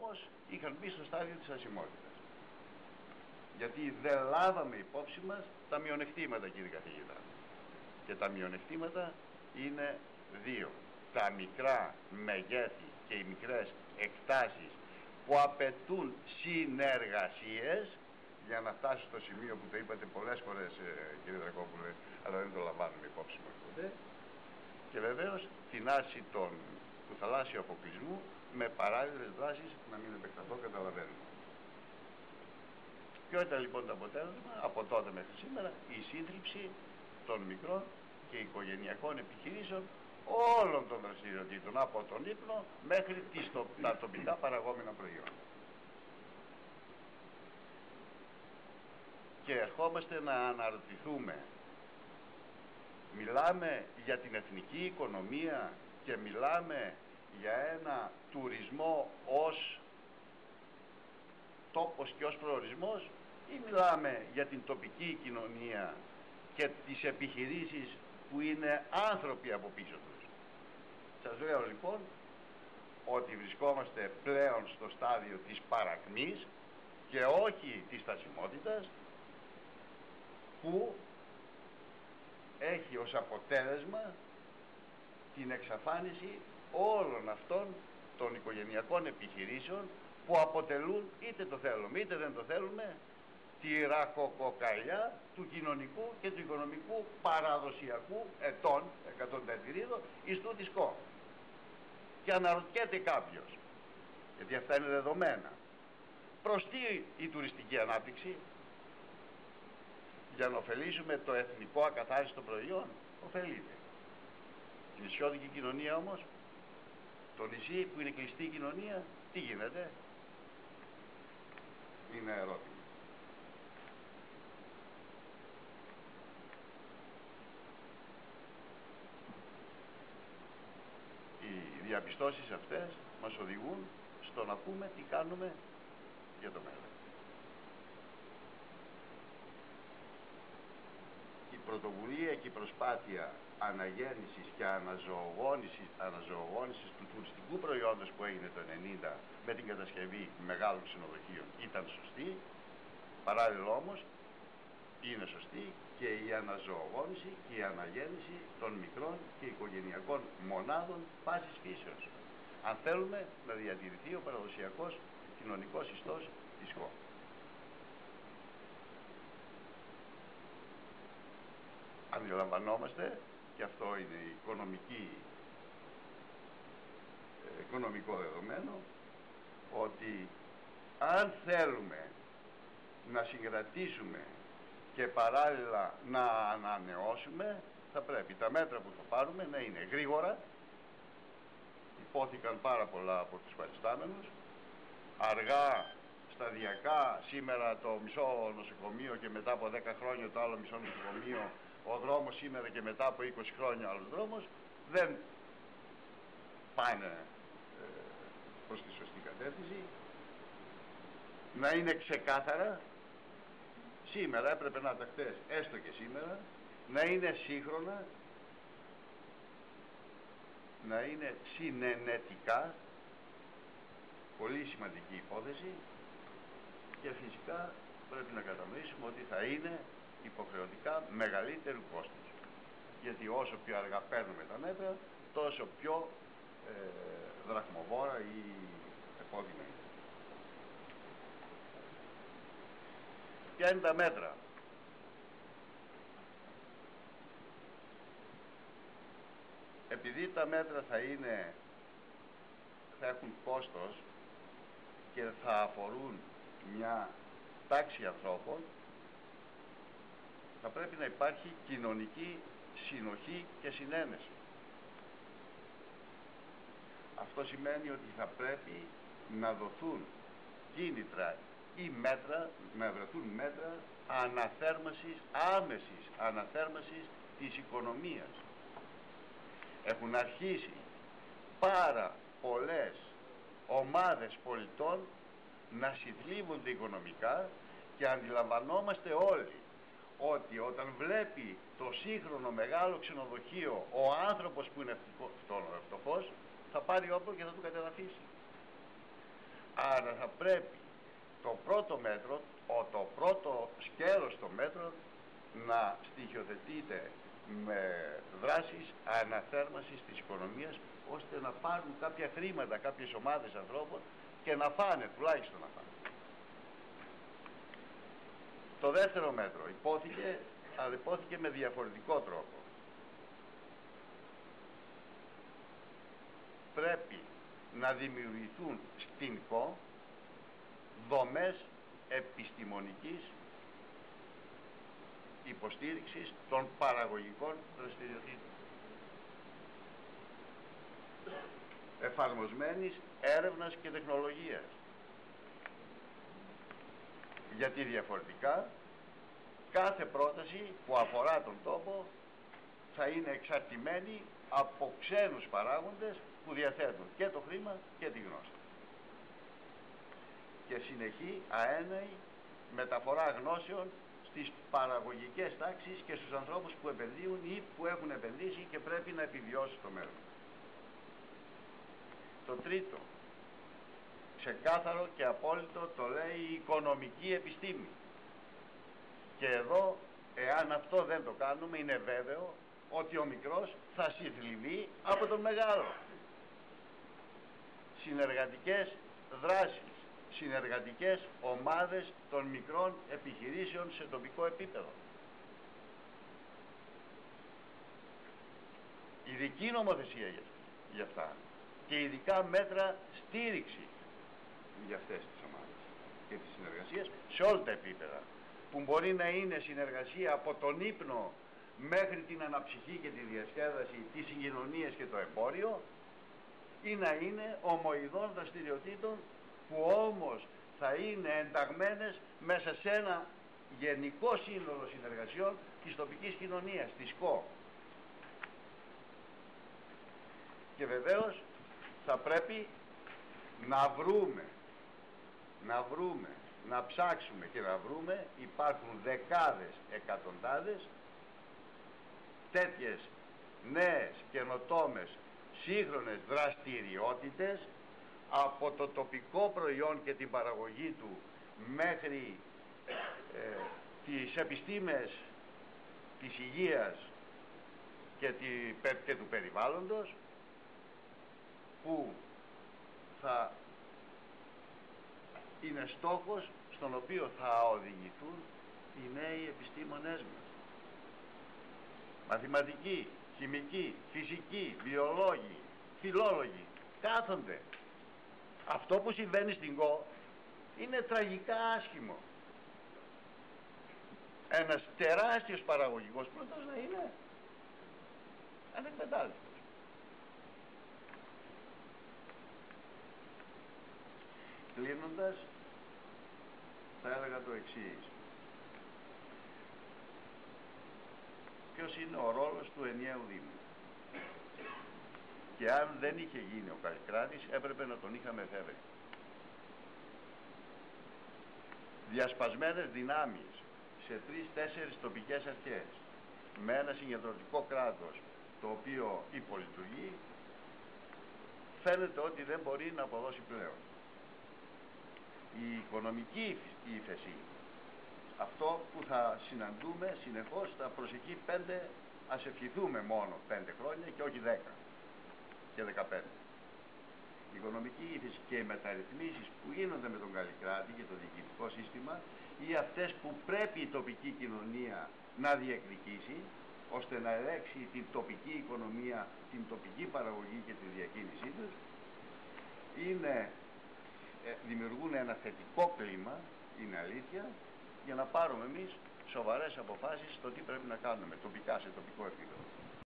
όμως είχαν μπει στο στάδιο της ασημότητας. Γιατί δεν λάβαμε υπόψη μας τα μειονεκτήματα, κύριε καθηγητά. Και τα μειονεκτήματα είναι δύο. Τα μικρά μεγέθη και οι μικρές εκτάσεις που απαιτούν συνεργασίες για να φτάσει στο σημείο που το είπατε πολλές φορές, κύριε Δρακόπουλε, αλλά δεν το λαμβάνουμε υπόψη μας ποτέ. Και βεβαίως την άρση του θαλάσσιου αποκλεισμού με παράλληλες δράσεις, να μην επεκταθώ, καταλαβαίνουμε. Ποιο ήταν λοιπόν το αποτέλεσμα από τότε μέχρι σήμερα? Η σύντριψη των μικρών και οικογενειακών επιχειρήσεων όλων των δραστηριοτήτων, από τον ύπνο μέχρι τα τοπικά παραγόμενα προϊόντα. Και ερχόμαστε να αναρωτηθούμε, μιλάμε για την εθνική οικονομία και μιλάμε για ένα τουρισμό ως τόπος και ως προορισμός, ή μιλάμε για την τοπική κοινωνία και τις επιχειρήσεις που είναι άνθρωποι από πίσω τους? Σας λέω λοιπόν ότι βρισκόμαστε πλέον στο στάδιο της παρακμής και όχι της στασιμότητας, που έχει ως αποτέλεσμα την εξαφάνιση όλων αυτών των οικογενειακών επιχειρήσεων που αποτελούν, είτε το θέλουμε είτε δεν το θέλουμε, τη ραχοκοκαλιά του κοινωνικού και του οικονομικού παραδοσιακού ετών, εκατονταετηρίδων, εις τούτης κόμμα. Και αναρωτιέται κάποιος, γιατί αυτά είναι δεδομένα, προς τι η τουριστική ανάπτυξη? Για να ωφελήσουμε το εθνικό ακαθάριστο προϊόν? Ωφελείται. Η νησιώτικη κοινωνία όμως, το νησί που είναι κλειστή κοινωνία, τι γίνεται? Είναι ερώτημα. Οι διαπιστώσεις αυτές μας οδηγούν στο να πούμε τι κάνουμε για το μέλλον. Η πρωτοβουλία και η προσπάθεια αναγέννησης και αναζωογόνησης του τουριστικού προϊόντος που έγινε το 1990 με την κατασκευή μεγάλων ξενοδοχείων ήταν σωστή. Παράλληλα όμως είναι σωστή και η αναζωογόνηση και η αναγέννηση των μικρών και οικογενειακών μονάδων πάσης φύσεως, αν θέλουμε να διατηρηθεί ο παραδοσιακός κοινωνικός ιστός της χώρας. Αντιλαμβανόμαστε, και αυτό είναι οικονομικό δεδομένο, ότι αν θέλουμε να συγκρατήσουμε και παράλληλα να ανανεώσουμε, θα πρέπει τα μέτρα που θα πάρουμε να είναι γρήγορα. Υπόθηκαν πάρα πολλά από τους παριστάμενους. Αργά, σταδιακά, σήμερα το μισό νοσοκομείο και μετά από 10 χρόνια το άλλο μισό νοσοκομείο, ο δρόμος σήμερα και μετά από 20 χρόνια άλλος δρόμος, δεν πάνε προς τη σωστή κατεύθυνση. Να είναι ξεκάθαρα, σήμερα έπρεπε να τα χτες, έστω και σήμερα, να είναι σύγχρονα, να είναι συνενετικά, πολύ σημαντική υπόθεση, και φυσικά πρέπει να κατανοήσουμε ότι θα είναι υποχρεωτικά μεγαλύτερου κόστους, γιατί όσο πιο αργά παίρνουμε τα μέτρα, τόσο πιο δραχμοβόρα ή επώδυνα είναι. Ποια είναι τα μέτρα? Επειδή τα μέτρα θα έχουν κόστος και θα αφορούν μια τάξη ανθρώπων, θα πρέπει να υπάρχει κοινωνική συνοχή και συνένεση. Αυτό σημαίνει ότι θα πρέπει να δοθούν κίνητρα ή μέτρα, να βρεθούν μέτρα άμεσης αναθέρμανσης της οικονομίας. Έχουν αρχίσει πάρα πολλές ομάδες πολιτών να συθλίβονται οικονομικά και αντιλαμβανόμαστε όλοι ότι όταν βλέπει το σύγχρονο μεγάλο ξενοδοχείο ο άνθρωπος που είναι φτωχός, θα πάρει όπλο και θα του κατεδαφίσει. αλλά θα πρέπει το πρώτο μέτρο, το πρώτο σκέλος των μέτρων να στοιχειοθετείται με δράσεις αναθέρμανσης της οικονομίας, ώστε να πάρουν κάποια χρήματα κάποιες ομάδες ανθρώπων και να φάνε, τουλάχιστον να φάνε. Το δεύτερο μέτρο υπόθηκε, αλλά υπόθηκε με διαφορετικό τρόπο. Πρέπει να δημιουργηθούν στην ΚΟ δομές επιστημονικής υποστήριξης των παραγωγικών δραστηριοτήτων, εφαρμοσμένης έρευνας και τεχνολογίας, γιατί διαφορετικά κάθε πρόταση που αφορά τον τόπο θα είναι εξαρτημένη από ξένους παράγοντες που διαθέτουν και το χρήμα και τη γνώση, και συνεχή αέναη μεταφορά γνώσεων στις παραγωγικές τάξεις και στους ανθρώπους που επενδύουν ή που έχουν επενδύσει και πρέπει να επιβιώσουν στο μέλλον. Το τρίτο, ξεκάθαρο και απόλυτο, το λέει η οικονομική επιστήμη. Και εδώ, εάν αυτό δεν το κάνουμε, είναι βέβαιο ότι ο μικρός θα συθλιβεί από τον μεγάλο. Συνεργατικές δράσεις, συνεργατικές ομάδες των μικρών επιχειρήσεων σε τοπικό επίπεδο. Ειδική νομοθεσία για αυτά και ειδικά μέτρα στήριξη για αυτές τις ομάδες και τις συνεργασίες σε όλα τα επίπεδα, που μπορεί να είναι συνεργασία από τον ύπνο μέχρι την αναψυχή και τη διασκέδαση, τις συγκοινωνίες και το εμπόριο, ή να είναι ομοειδών δραστηριοτήτων που όμως θα είναι ενταγμένες μέσα σε ένα γενικό σύνολο συνεργασιών της τοπικής κοινωνίας, της ΚΟ. Και βεβαίως θα πρέπει να ψάξουμε και να βρούμε, υπάρχουν δεκάδες, εκατοντάδες τέτοιες νέες καινοτόμες σύγχρονες δραστηριότητες, από το τοπικό προϊόν και την παραγωγή του μέχρι τις επιστήμες της υγείας και του περιβάλλοντος, που θα είναι στόχος στον οποίο θα οδηγηθούν οι νέοι επιστήμονές μας. Μαθηματικοί, χημικοί, φυσικοί, βιολόγοι, φιλόλογοι, κάθονται. Αυτό που συμβαίνει στην ΚΟ είναι τραγικά άσχημο. Ένας τεράστιος παραγωγικός πλούτος να είναι ανεκμετάλλευτος. Κλείνοντας, θα έλεγα το εξής. Ποιος είναι ο ρόλος του ενιαίου Δήμου? Και αν δεν είχε γίνει ο Καλλικράτης, έπρεπε να τον είχαμε φέρει. Διασπασμένες δυνάμεις σε 3-4 τοπικές αρχές, με ένα συγκεντρωτικό κράτος το οποίο υπολειτουργεί, φαίνεται ότι δεν μπορεί να αποδώσει πλέον. Η οικονομική ύφεση, αυτό που θα συναντούμε συνεχώς τα προσεχή 5, ας ευχηθούμε μόνο 5 χρόνια και όχι 10 και 15. Η οικονομική ύφεση και οι μεταρρυθμίσεις που γίνονται με τον Καλλικράτη και το διοικητικό σύστημα, ή αυτές που πρέπει η τοπική κοινωνία να διεκδικήσει ώστε να ελέγξει την τοπική οικονομία, την τοπική παραγωγή και τη διακίνησή τους, δημιουργούν ένα θετικό κλίμα, είναι αλήθεια, για να πάρουμε εμείς σοβαρές αποφάσεις στο τι πρέπει να κάνουμε τοπικά, σε τοπικό επίπεδο.